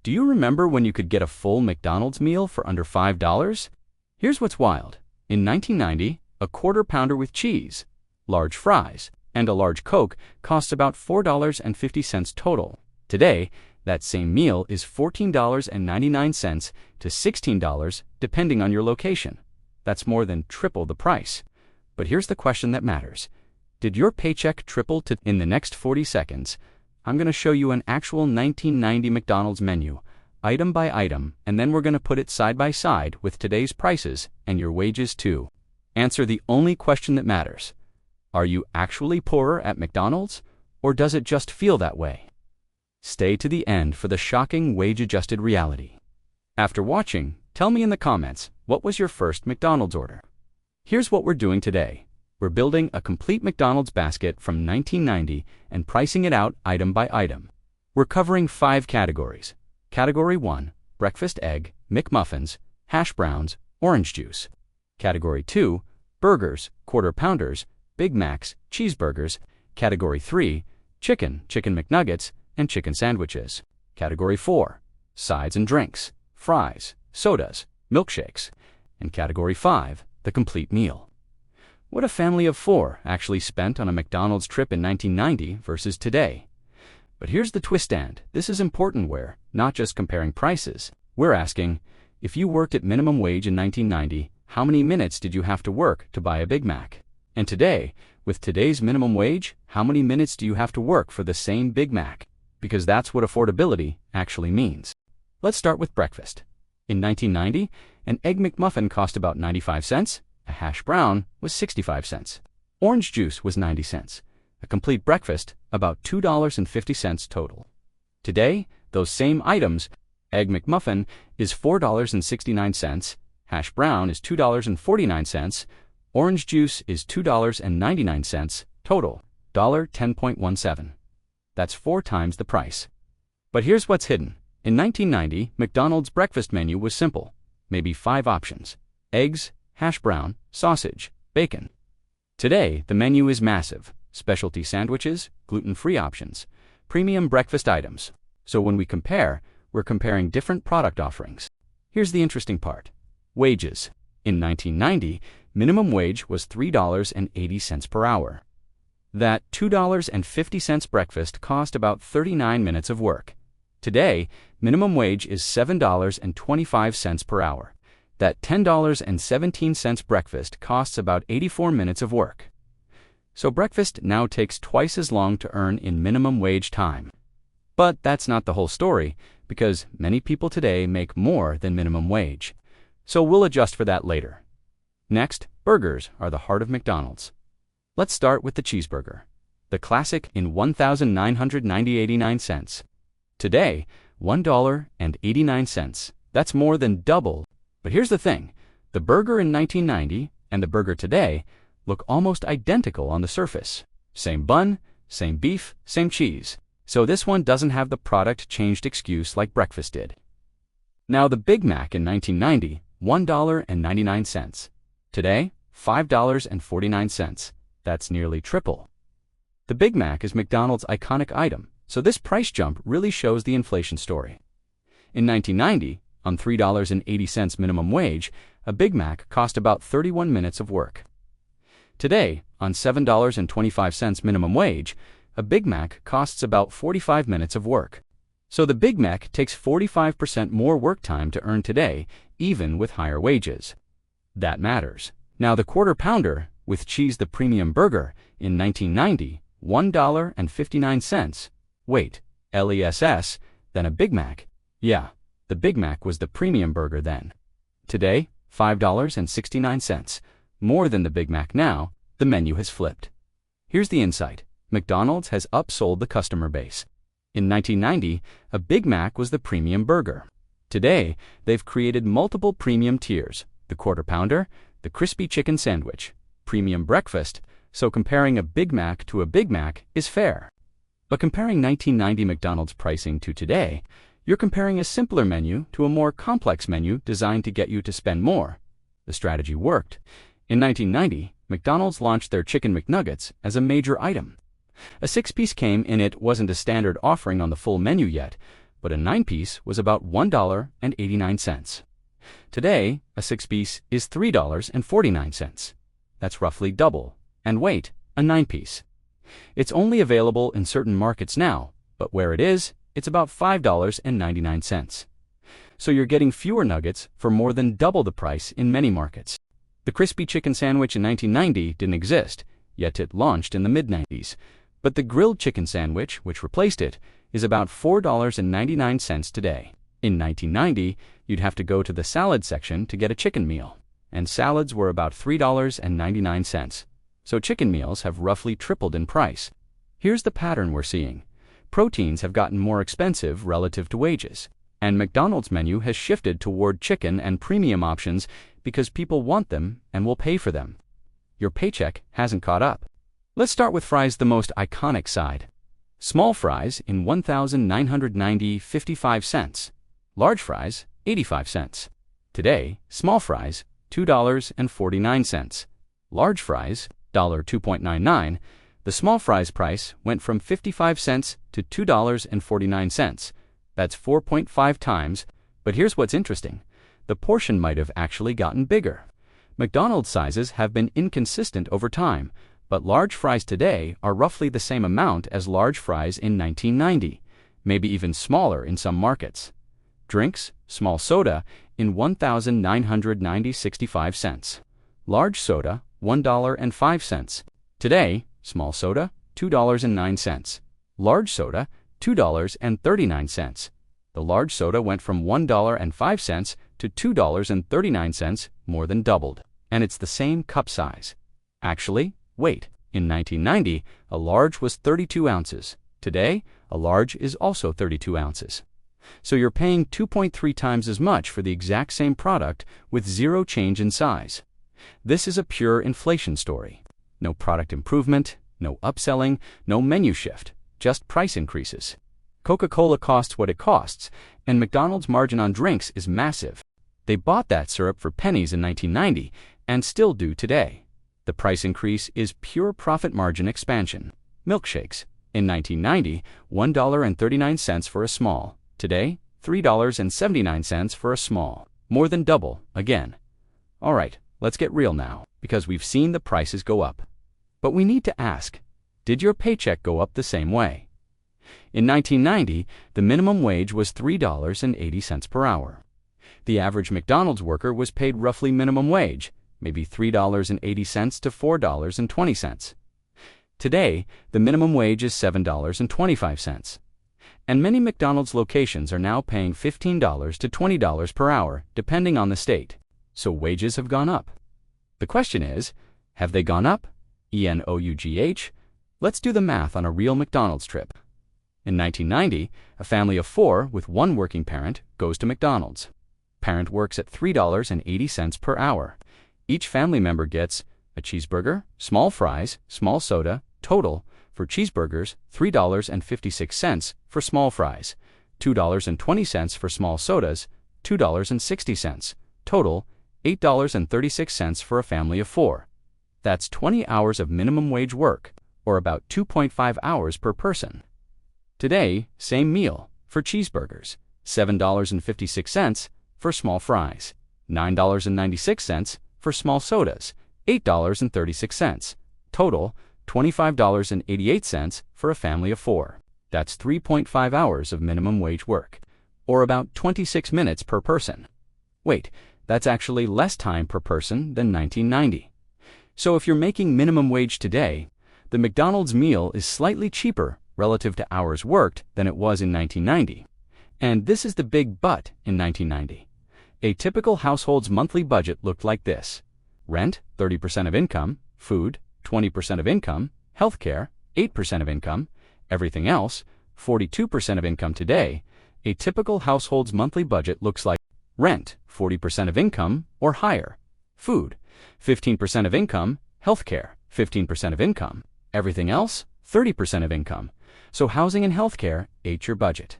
Do you remember when you could get a full McDonald's meal for under $5? Here's what's wild. In 1990, a quarter pounder with cheese, large fries, and a large Coke costs about $4.50 total. Today, that same meal is $14.99 to $16 depending on your location. That's more than triple the price. But here's the question that matters. Did your paycheck triple to in the next 40 seconds? I'm going to show you an actual 1990 McDonald's menu, item by item, and then we're going to put it side by side with today's prices and your wages too. Answer the only question that matters. Are you actually poorer at McDonald's, or does it just feel that way? Stay to the end for the shocking wage-adjusted reality. After watching, tell me in the comments, what was your first McDonald's order? Here's what we're doing today. We're building a complete McDonald's basket from 1990 and pricing it out item by item. We're covering 5 categories. Category 1, breakfast egg, McMuffins, hash browns, orange juice. Category 2, burgers, quarter pounders, Big Macs, cheeseburgers. Category 3, chicken McNuggets, and chicken sandwiches. Category 4, sides and drinks, fries, sodas, milkshakes. And Category 5, the complete meal. What a family of 4 actually spent on a McDonald's trip in 1990 versus today. But here's the twist, and this is important. We're not just comparing prices. We're asking, if you worked at minimum wage in 1990, how many minutes did you have to work to buy a Big Mac? And today, with today's minimum wage, how many minutes do you have to work for the same Big Mac? Because that's what affordability actually means. Let's start with breakfast. In 1990, an Egg McMuffin cost about 95 cents. A hash brown was 65 cents. Orange juice was 90 cents. A complete breakfast, about $2.50 total. Today, those same items, Egg McMuffin is $4.69, hash brown is $2.49, orange juice is $2.99, total, $10.17. That's 4 times the price. But here's what's hidden. In 1990, McDonald's breakfast menu was simple. Maybe 5 options. Eggs, hash brown, sausage, bacon. Today, the menu is massive. Specialty sandwiches, gluten-free options, premium breakfast items. So when we compare, we're comparing different product offerings. Here's the interesting part. Wages. In 1990, minimum wage was $3.80 per hour. That $2.50 breakfast cost about 39 minutes of work. Today, minimum wage is $7.25 per hour. That $10.17 breakfast costs about 84 minutes of work. So breakfast now takes twice as long to earn in minimum wage time. But that's not the whole story, because many people today make more than minimum wage. So we'll adjust for that later. Next, burgers are the heart of McDonald's. Let's start with the cheeseburger. The classic in $1,989. Today, $1.89. That's more than double. But here's the thing. The burger in 1990 and the burger today look almost identical on the surface. Same bun, same beef, same cheese. So this one doesn't have the product changed excuse like breakfast did. Now the Big Mac in 1990, $1.99. Today, $5.49. That's nearly triple. The Big Mac is McDonald's iconic item, so this price jump really shows the inflation story. In 1990, on $3.80 minimum wage, a Big Mac cost about 31 minutes of work. Today, on $7.25 minimum wage, a Big Mac costs about 45 minutes of work. So the Big Mac takes 45% more work time to earn today, even with higher wages. That matters. Now the quarter pounder, with cheese the premium burger, in 1990, $1.59. Wait, less than a Big Mac? Yeah, the Big Mac was the premium burger then. Today, $5.69. More than the Big Mac now, the menu has flipped. Here's the insight. McDonald's has upsold the customer base. In 1990, a Big Mac was the premium burger. Today, they've created multiple premium tiers. The quarter pounder, the crispy chicken sandwich, premium breakfast, so comparing a Big Mac to a Big Mac is fair. But comparing 1990 McDonald's pricing to today, you're comparing a simpler menu to a more complex menu designed to get you to spend more. The strategy worked. In 1990, McDonald's launched their Chicken McNuggets as a major item. A 6-piece came in. It wasn't a standard offering on the full menu yet, but a 9-piece was about $1.89. Today, a 6-piece is $3.49. That's roughly double. And wait, a 9-piece. It's only available in certain markets now, but where it is, it's about $5.99. So you're getting fewer nuggets for more than double the price in many markets. The crispy chicken sandwich in 1990 didn't exist, yet it launched in the mid-90s. But the grilled chicken sandwich, which replaced it, is about $4.99 today. In 1990, you'd have to go to the salad section to get a chicken meal, and salads were about $3.99. So chicken meals have roughly tripled in price. Here's the pattern we're seeing. Proteins have gotten more expensive relative to wages, and McDonald's menu has shifted toward chicken and premium options because people want them and will pay for them. Your paycheck hasn't caught up. Let's start with fries, the most iconic side. Small fries in 1,990 55 cents. Large fries, 85 cents. Today, small fries, $2.49. Large fries, $2.99. The small fries price went from 55 cents to $2.49. That's 4.5 times, but here's what's interesting. The portion might have actually gotten bigger. McDonald's sizes have been inconsistent over time, but large fries today are roughly the same amount as large fries in 1990, maybe even smaller in some markets. Drinks, small soda, in 1,990 65 cents. Large soda, $1.05. Today, small soda, $2.09. Large soda, $2.39. The large soda went from $1.05 to $2.39, more than doubled. And it's the same cup size. Actually, wait, in 1990, a large was 32 ounces. Today, a large is also 32 ounces. So you're paying 2.3 times as much for the exact same product with zero change in size. This is a pure inflation story. No product improvement, no upselling, no menu shift, just price increases. Coca-Cola costs what it costs, and McDonald's margin on drinks is massive. They bought that syrup for pennies in 1990 and still do today. The price increase is pure profit margin expansion. Milkshakes. In 1990, $1.39 for a small. Today, $3.79 for a small. More than double, again. All right, let's get real now, because we've seen the prices go up. But we need to ask, did your paycheck go up the same way? In 1990, the minimum wage was $3.80 per hour. The average McDonald's worker was paid roughly minimum wage, maybe $3.80 to $4.20. Today, the minimum wage is $7.25. And many McDonald's locations are now paying $15 to $20 per hour, depending on the state. So wages have gone up. The question is, have they gone up? ENOUGH? Let's do the math on a real McDonald's trip. In 1990, a family of 4 with one working parent goes to McDonald's. Parent works at $3.80 per hour. Each family member gets a cheeseburger, small fries, small soda, total, for cheeseburgers, $3.56 for small fries, $2.20 for small sodas, $2.60, total, $8.36 for a family of 4. That's 20 hours of minimum wage work, or about 2.5 hours per person. Today, same meal, for cheeseburgers, $7.56 for small fries, $9.96 for small sodas, $8.36, total, $25.88 for a family of 4. That's 3.5 hours of minimum wage work, or about 26 minutes per person. Wait, that's actually less time per person than 1990. So if you're making minimum wage today, the McDonald's meal is slightly cheaper relative to hours worked than it was in 1990. And this is the big but in 1990. A typical household's monthly budget looked like this. Rent, 30% of income, food, 20% of income, healthcare, 8% of income, everything else, 42% of income today. A typical household's monthly budget looks like rent, 40% of income or higher, food, 15% of income, healthcare, 15% of income, everything else, 30% of income. So housing and healthcare ate your budget.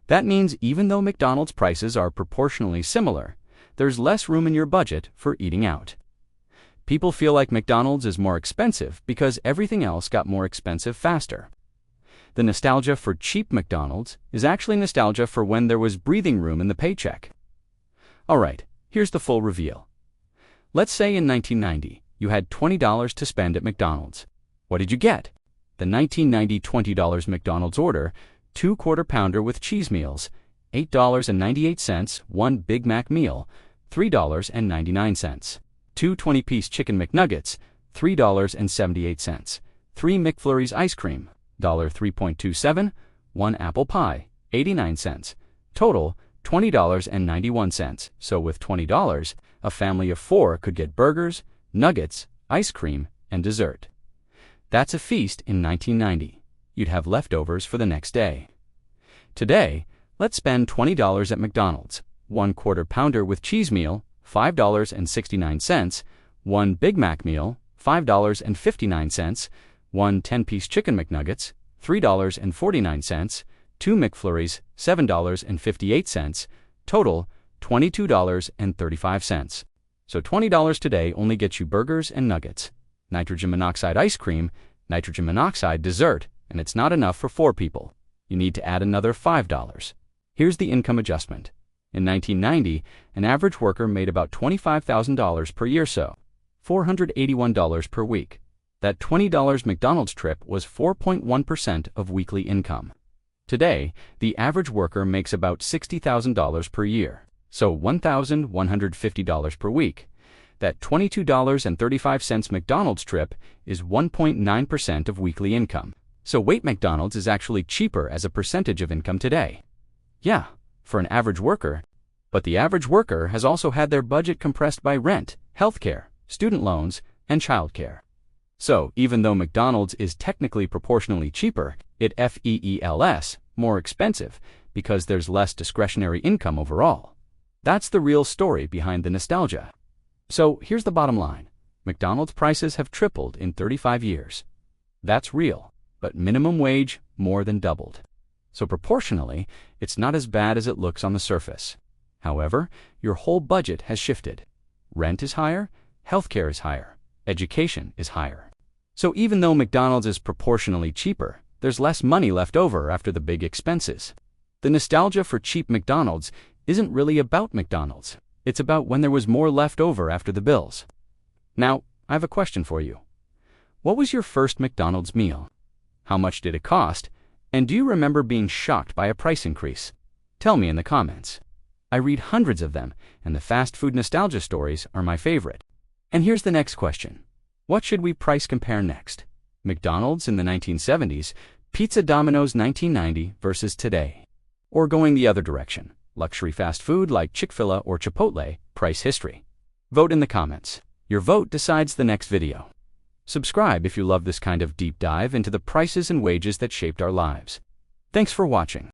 That means even though McDonald's prices are proportionally similar, there's less room in your budget for eating out. People feel like McDonald's is more expensive because everything else got more expensive faster. The nostalgia for cheap McDonald's is actually nostalgia for when there was breathing room in the paycheck. Alright, here's the full reveal. Let's say in 1990, you had $20 to spend at McDonald's. What did you get? The 1990 $20 McDonald's order, 2 Quarter Pounder with cheese meals, $8.98, 1 Big Mac meal, $3.99, 2 20-piece Chicken McNuggets, $3.78, 3 McFlurries ice cream, $3.27, 1 apple pie, 89 cents. Total, $20.91. So with $20, a family of 4 could get burgers, nuggets, ice cream, and dessert. That's a feast in 1990. You'd have leftovers for the next day. Today, let's spend $20 at McDonald's. 1 Quarter Pounder with cheese meal, $5.69, 1 Big Mac meal, $5.59, 1 10-piece Chicken McNuggets, $3.49, 2 McFlurries, $7.58, total, $22.35. So $20 today only gets you burgers and nuggets, nitrogen monoxide ice cream, nitrogen monoxide dessert, and it's not enough for 4 people. You need to add another $5. Here's the income adjustment. In 1990, an average worker made about $25,000 per year, so $481 per week. That $20 McDonald's trip was 4.1% of weekly income. Today, the average worker makes about $60,000 per year, so $1,150 per week. That $22.35 McDonald's trip is 1.9% of weekly income. So wait, McDonald's is actually cheaper as a percentage of income today. Yeah, for an average worker. But the average worker has also had their budget compressed by rent, healthcare, student loans, and childcare. So even though McDonald's is technically proportionally cheaper, it feels more expensive because there's less discretionary income overall. That's the real story behind the nostalgia. So here's the bottom line. McDonald's prices have tripled in 35 years. That's real, but minimum wage more than doubled. So proportionally, it's not as bad as it looks on the surface. However, your whole budget has shifted. Rent is higher, healthcare is higher, education is higher. So even though McDonald's is proportionally cheaper, there's less money left over after the big expenses. The nostalgia for cheap McDonald's isn't really about McDonald's. It's about when there was more left over after the bills. Now, I have a question for you. What was your first McDonald's meal? How much did it cost? And do you remember being shocked by a price increase? Tell me in the comments. I read hundreds of them, and the fast food nostalgia stories are my favorite. And here's the next question. What should we price compare next? McDonald's in the 1970s, Pizza Domino's 1990 versus today. Or going the other direction, luxury fast food like Chick-fil-A or Chipotle, price history. Vote in the comments. Your vote decides the next video. Subscribe if you love this kind of deep dive into the prices and wages that shaped our lives. Thanks for watching.